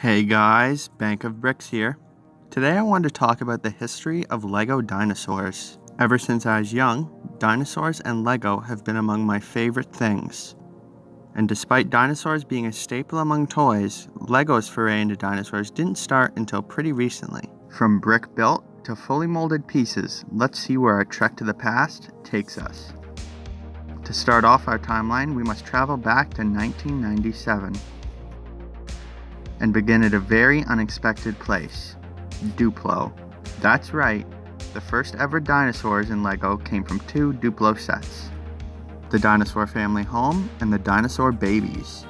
Hey guys, Bank of Bricks here. Today I wanted to talk about the history of LEGO dinosaurs. Ever since I was young, dinosaurs and LEGO have been among my favorite things. And despite dinosaurs being a staple among toys, LEGO's foray into dinosaurs didn't start until pretty recently. From brick built to fully molded pieces, let's see where our trek to the past takes us. To start off our timeline, we must travel back to 1997. And begin at a very unexpected place, Duplo. That's right, the first ever dinosaurs in LEGO came from two Duplo sets. The Dinosaur Family Home and the Dinosaur Babies.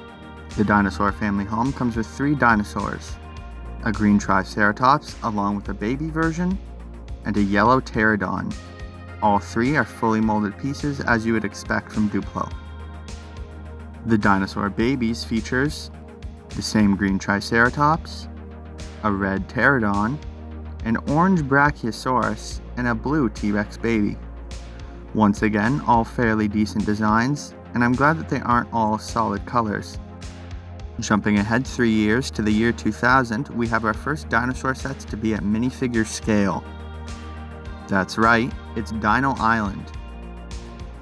The Dinosaur Family Home comes with 3 dinosaurs, a green Triceratops along with a baby version, and a yellow Pterodon. All 3 are fully molded pieces as you would expect from Duplo. The Dinosaur Babies features the same green Triceratops, a red Pterodon, an orange Brachiosaurus, and a blue T-Rex baby. Once again, all fairly decent designs, and I'm glad that they aren't all solid colors. Jumping ahead 3 years to the year 2000, we have our first dinosaur sets to be at minifigure scale. That's right, it's Dino Island.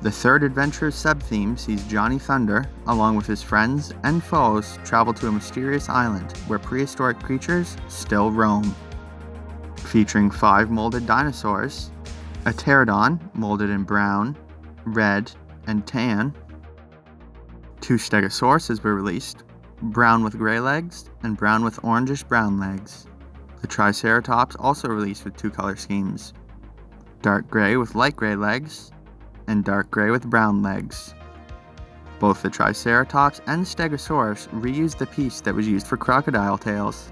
The third adventure sub-theme sees Johnny Thunder, along with his friends and foes, travel to a mysterious island where prehistoric creatures still roam. Featuring 5 molded dinosaurs, a Pterodon molded in brown, red, and tan. 2 Stegosauruses were released, brown with gray legs and brown with orangish-brown legs. The Triceratops also released with 2 color schemes, dark gray with light gray legs, and dark gray with brown legs. Both the Triceratops and Stegosaurus reused the piece that was used for crocodile tails.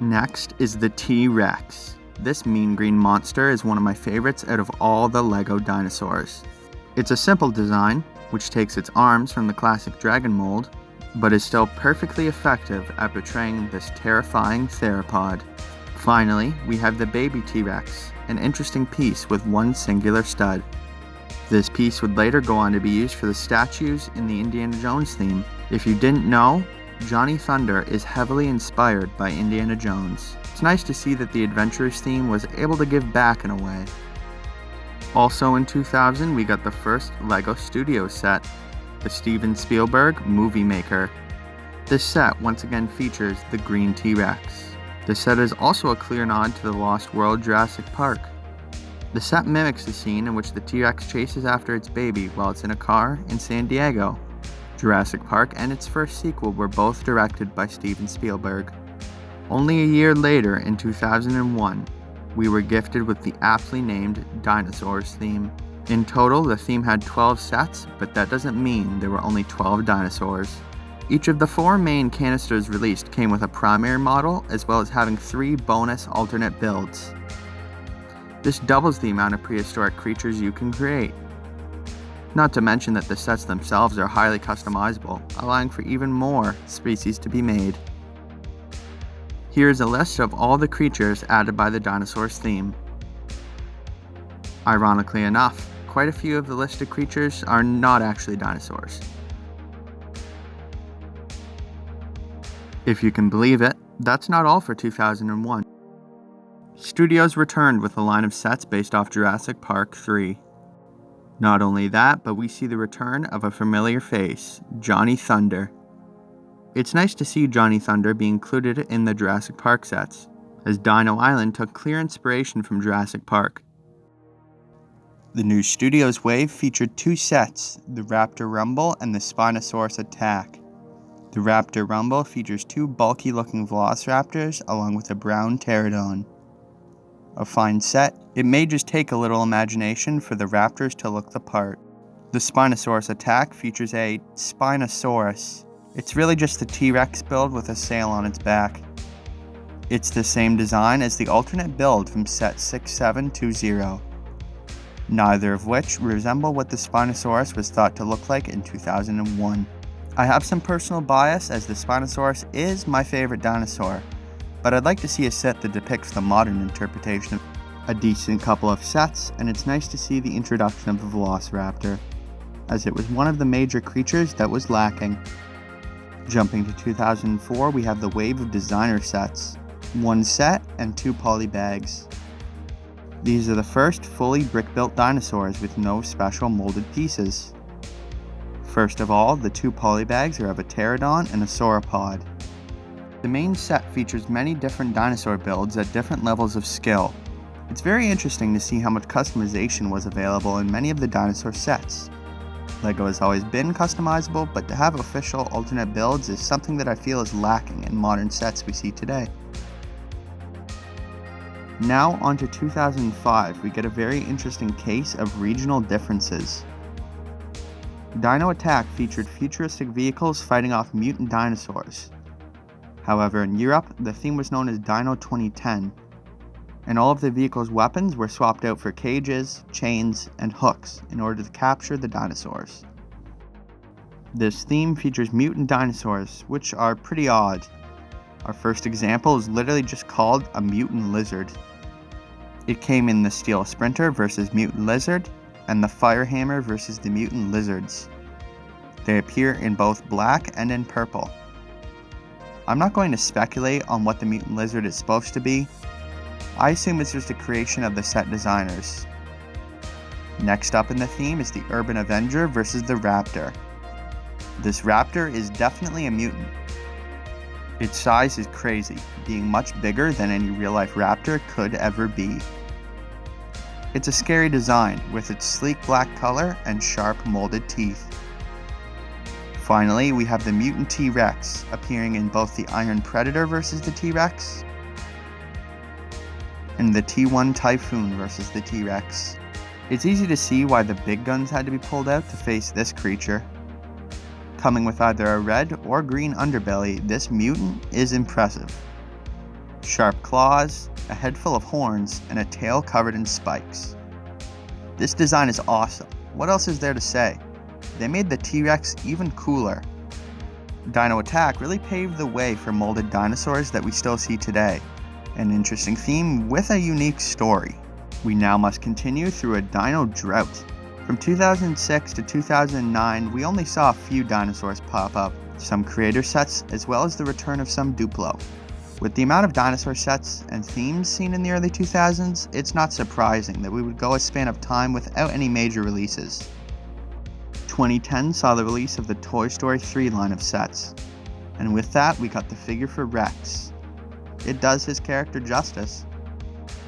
Next is the T-Rex. This mean green monster is one of my favorites out of all the LEGO dinosaurs. It's a simple design, which takes its arms from the classic dragon mold, but is still perfectly effective at portraying this terrifying theropod. Finally, we have the baby T-Rex, an interesting piece with one singular stud. This piece would later go on to be used for the statues in the Indiana Jones theme. If you didn't know, Johnny Thunder is heavily inspired by Indiana Jones. It's nice to see that the Adventurers theme was able to give back in a way. Also in 2000, we got the first LEGO Studio set, the Steven Spielberg Movie Maker. This set once again features the green T-Rex. The set is also a clear nod to the Lost World Jurassic Park. The set mimics the scene in which the T-Rex chases after its baby while it's in a car in San Diego. Jurassic Park and its first sequel were both directed by Steven Spielberg. Only a year later, in 2001, we were gifted with the aptly named Dinosaurs theme. In total, the theme had 12 sets, but that doesn't mean there were only 12 dinosaurs. Each of the 4 main canisters released came with a primary model, as well as having 3 bonus alternate builds. This doubles the amount of prehistoric creatures you can create. Not to mention that the sets themselves are highly customizable, allowing for even more species to be made. Here's a list of all the creatures added by the Dinosaurs theme. Ironically enough, quite a few of the listed creatures are not actually dinosaurs. If you can believe it, that's not all for 2001. Studios returned with a line of sets based off Jurassic Park 3. Not only that, but we see the return of a familiar face, Johnny Thunder. It's nice to see Johnny Thunder be included in the Jurassic Park sets, as Dino Island took clear inspiration from Jurassic Park. The new Studios wave featured 2 sets, the Raptor Rumble and the Spinosaurus Attack. The Raptor Rumble features 2 bulky-looking velociraptors along with a brown Pterodon. A fine set, it may just take a little imagination for the raptors to look the part. The Spinosaurus Attack features a Spinosaurus. It's really just the T-Rex build with a sail on its back. It's the same design as the alternate build from set 6720, neither of which resemble what the Spinosaurus was thought to look like in 2001. I have some personal bias as the Spinosaurus is my favorite dinosaur, but I'd like to see a set that depicts the modern interpretation of a decent couple of sets, and it's nice to see the introduction of the Velociraptor, as it was one of the major creatures that was lacking. Jumping to 2004, we have the wave of designer sets, 1 set and 2 poly bags. These are the first fully brick-built dinosaurs with no special molded pieces. First of all, the 2 poly bags are of a pterodon and a sauropod. The main set features many different dinosaur builds at different levels of skill. It's very interesting to see how much customization was available in many of the dinosaur sets. LEGO has always been customizable, but to have official alternate builds is something that I feel is lacking in modern sets we see today. Now on to 2005, we get a very interesting case of regional differences. Dino Attack featured futuristic vehicles fighting off mutant dinosaurs. However, in Europe, the theme was known as Dino 2010, and all of the vehicle's weapons were swapped out for cages, chains, and hooks in order to capture the dinosaurs. This theme features mutant dinosaurs, which are pretty odd. Our first example is literally just called a mutant lizard. It came in the Steel Sprinter versus Mutant Lizard, and the Firehammer versus the Mutant Lizards. They appear in both black and in purple. I'm not going to speculate on what the Mutant Lizard is supposed to be. I assume it's just a creation of the set designers. Next up in the theme is the Urban Avenger versus the Raptor. This raptor is definitely a mutant. Its size is crazy, being much bigger than any real-life raptor could ever be. It's a scary design, with its sleek black color and sharp molded teeth. Finally, we have the mutant T-Rex, appearing in both the Iron Predator versus the T-Rex, and the T1 Typhoon versus the T-Rex. It's easy to see why the big guns had to be pulled out to face this creature. Coming with either a red or green underbelly, this mutant is impressive. Sharp claws, a head full of horns, and a tail covered in spikes. This design is awesome. What else is there to say? They made the T-Rex even cooler. Dino Attack really paved the way for molded dinosaurs that we still see today. An interesting theme with a unique story. We now must continue through a dino drought. From 2006 to 2009, we only saw a few dinosaurs pop up, some creator sets, as well as the return of some Duplo. With the amount of dinosaur sets and themes seen in the early 2000s, it's not surprising that we would go a span of time without any major releases. 2010 saw the release of the Toy Story 3 line of sets, and with that we got the figure for Rex. It does his character justice.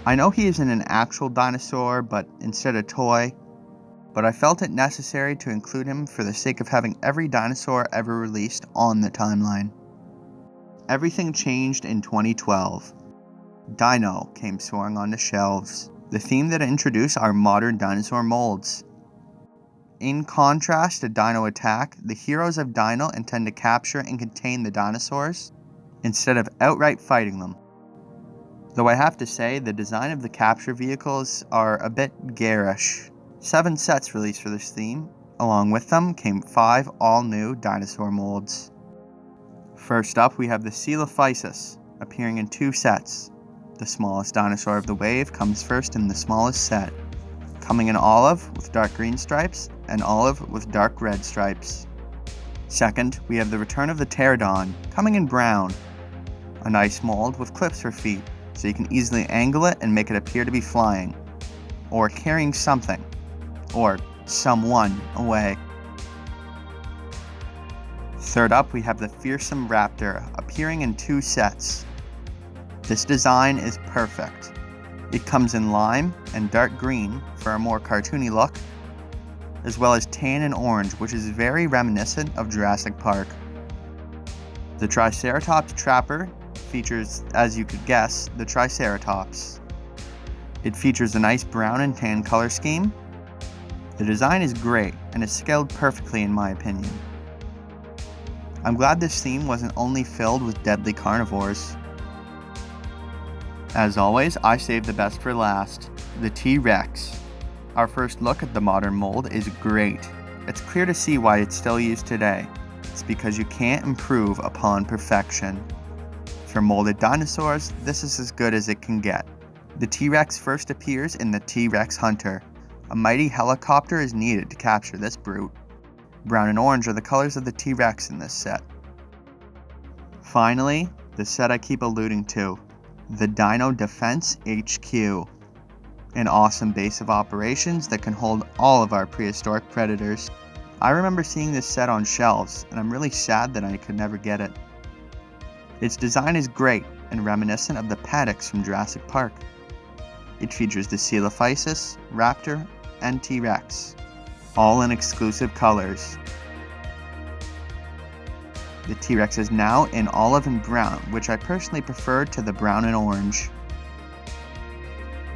I know he isn't an actual dinosaur, but instead a toy, but I felt it necessary to include him for the sake of having every dinosaur ever released on the timeline. Everything changed in 2012. Dino came soaring onto shelves, the theme that introduced our modern dinosaur molds. In contrast to Dino Attack, the heroes of Dino intend to capture and contain the dinosaurs, instead of outright fighting them. Though I have to say, the design of the capture vehicles are a bit garish. 7 sets released for this theme. Along with them came 5 all-new dinosaur molds. First up, we have the Coelophysis, appearing in 2 sets. The smallest dinosaur of the wave comes first in the smallest set, coming in olive with dark green stripes and olive with dark red stripes. Second, we have the return of the pterodon, coming in brown. A nice mold with clips for feet, so you can easily angle it and make it appear to be flying, or carrying something, or someone away. Third up, we have the fearsome raptor, appearing in 2 sets. This design is perfect. It comes in lime and dark green for a more cartoony look, as well as tan and orange, which is very reminiscent of Jurassic Park. The Triceratops Trapper features, as you could guess, the Triceratops. It features a nice brown and tan color scheme. The design is great and is scaled perfectly in my opinion. I'm glad this theme wasn't only filled with deadly carnivores. As always, I saved the best for last, the T-Rex. Our first look at the modern mold is great. It's clear to see why it's still used today. It's because you can't improve upon perfection. For molded dinosaurs, this is as good as it can get. The T-Rex first appears in the T-Rex Hunter. A mighty helicopter is needed to capture this brute. Brown and orange are the colors of the T-Rex in this set. Finally, the set I keep alluding to, the Dino Defense HQ, an awesome base of operations that can hold all of our prehistoric predators. I remember seeing this set on shelves, and I'm really sad that I could never get it. Its design is great and reminiscent of the paddocks from Jurassic Park. It features the Coelophysis, Raptor, and T-Rex, all in exclusive colors. The T-Rex is now in olive and brown, which I personally prefer to the brown and orange.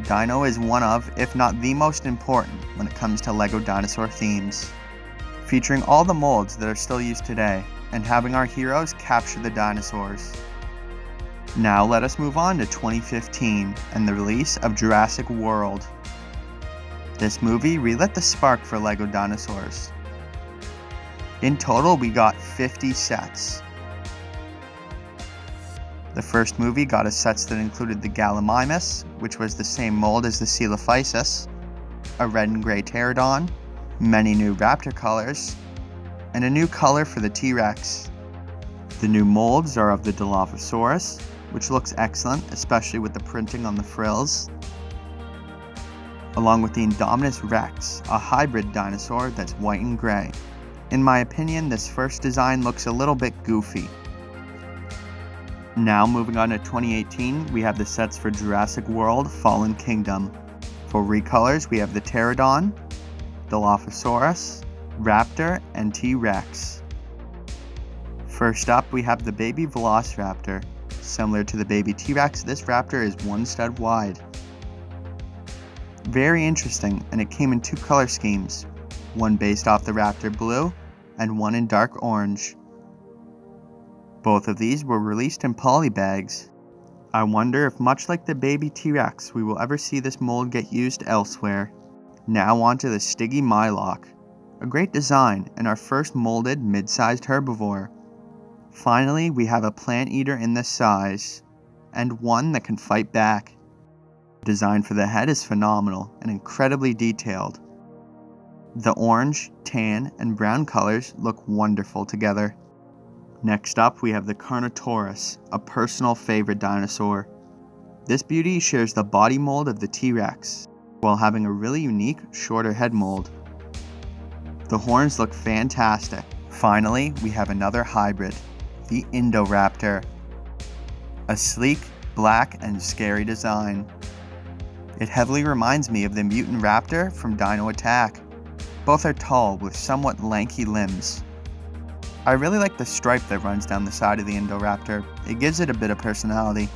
Dino is one of, if not the most important, when it comes to LEGO dinosaur themes, featuring all the molds that are still used today, and having our heroes capture the dinosaurs. Now let us move on to 2015 and the release of Jurassic World. This movie relit the spark for LEGO dinosaurs. In total, we got 50 sets. The first movie got us sets that included the Gallimimus, which was the same mold as the Coelophysis, a red and gray pterodon, many new raptor colors, and a new color for the T-Rex. The new molds are of the Dilophosaurus, which looks excellent, especially with the printing on the frills, along with the Indominus Rex, a hybrid dinosaur that's white and gray. In my opinion, this first design looks a little bit goofy. Now moving on to 2018, we have the sets for Jurassic World Fallen Kingdom. For recolors, we have the Pterodon, Dilophosaurus, Raptor, and T-Rex. First up, we have the baby Velociraptor. Similar to the baby T-Rex, this raptor is one stud wide. Very interesting, and it came in two color schemes, one based off the raptor blue, and one in dark orange. Both of these were released in poly bags. I wonder if, much like the baby T-Rex, we will ever see this mold get used elsewhere. Now onto the Stiggy Mylock, a great design and our first molded mid-sized herbivore. Finally, we have a plant eater in this size, and one that can fight back. The design for the head is phenomenal and incredibly detailed. The orange, tan, and brown colors look wonderful together. Next up, we have the Carnotaurus, a personal favorite dinosaur. This beauty shares the body mold of the T-Rex, while having a really unique, shorter head mold. The horns look fantastic. Finally, we have another hybrid, the Indoraptor. A sleek, black, and scary design. It heavily reminds me of the mutant raptor from Dino Attack. Both are tall with somewhat lanky limbs. I really like the stripe that runs down the side of the Indoraptor. It gives it a bit of personality.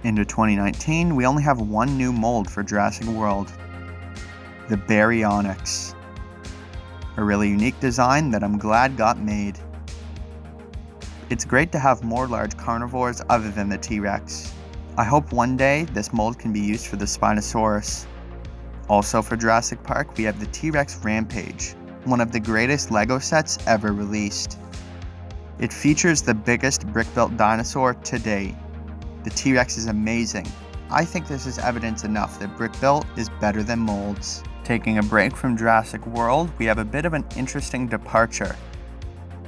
Into 2019, we only have one new mold for Jurassic World, the Baryonyx. A really unique design that I'm glad got made. It's great to have more large carnivores other than the T-Rex. I hope one day this mold can be used for the Spinosaurus. Also for Jurassic Park, we have the T-Rex Rampage, one of the greatest LEGO sets ever released. It features the biggest brick-built dinosaur to date. The T-Rex is amazing. I think this is evidence enough that brick-built is better than molds. Taking a break from Jurassic World, we have a bit of an interesting departure.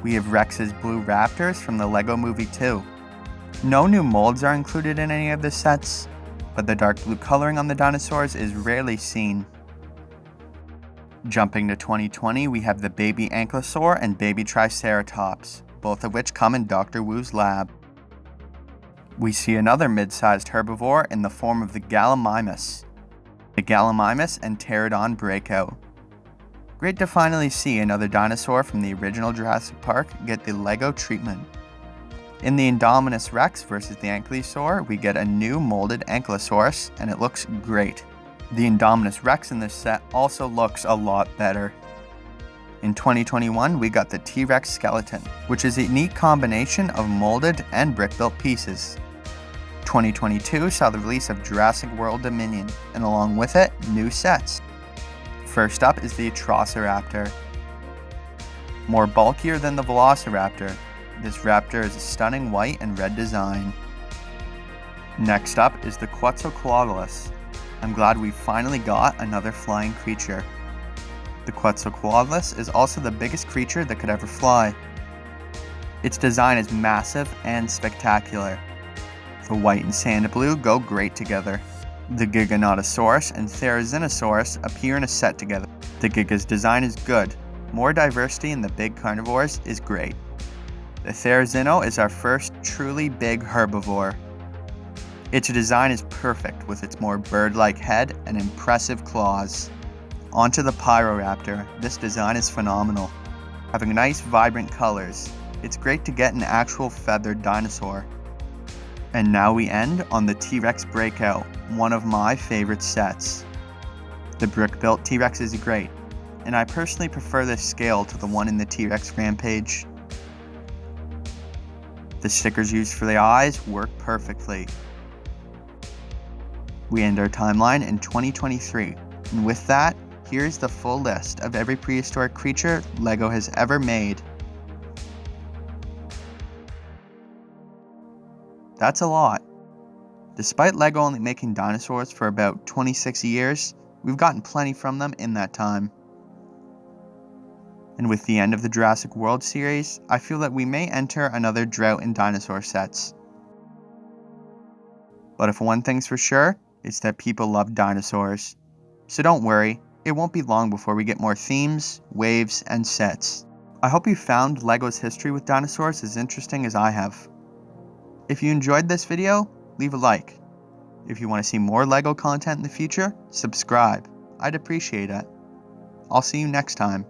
We have Rex's Blue Raptors from the LEGO Movie 2. No new molds are included in any of the sets, but the dark blue coloring on the dinosaurs is rarely seen. Jumping to 2020, we have the baby Ankylosaur and baby Triceratops, both of which come in Dr. Wu's lab. We see another mid-sized herbivore in the form of the Gallimimus. The Gallimimus and Pterodon breakout. Great to finally see another dinosaur from the original Jurassic Park get the LEGO treatment. In the Indominus Rex versus the Ankylosaur, we get a new molded Ankylosaurus, and it looks great. The Indominus Rex in this set also looks a lot better. In 2021, we got the T-Rex skeleton, which is a unique combination of molded and brick-built pieces. 2022 saw the release of Jurassic World Dominion, and along with it, new sets. First up is the Atrociraptor. More bulkier than the Velociraptor, this raptor is a stunning white and red design. Next up is the Quetzalcoatlus. I'm glad we finally got another flying creature. The Quetzalcoatlus is also the biggest creature that could ever fly. Its design is massive and spectacular. The white and sand blue go great together. The Giganotosaurus and Therizinosaurus appear in a set together. The Giga's design is good. More diversity in the big carnivores is great. The Therizino is our first truly big herbivore. Its design is perfect with its more bird-like head and impressive claws. Onto the Pyroraptor. This design is phenomenal. Having nice vibrant colors, it's great to get an actual feathered dinosaur. And now we end on the T-Rex Breakout, one of my favorite sets. The brick-built T-Rex is great, and I personally prefer this scale to the one in the T-Rex Rampage. The stickers used for the eyes work perfectly. We end our timeline in 2023, and with that, here's the full list of every prehistoric creature LEGO has ever made. That's a lot. Despite LEGO only making dinosaurs for about 26 years, we've gotten plenty from them in that time. And with the end of the Jurassic World series, I feel that we may enter another drought in dinosaur sets. But if one thing's for sure, it's that people love dinosaurs. So don't worry, it won't be long before we get more themes, waves, and sets. I hope you found LEGO's history with dinosaurs as interesting as I have. If you enjoyed this video, leave a like. If you want to see more LEGO content in the future, subscribe. I'd appreciate it. I'll see you next time.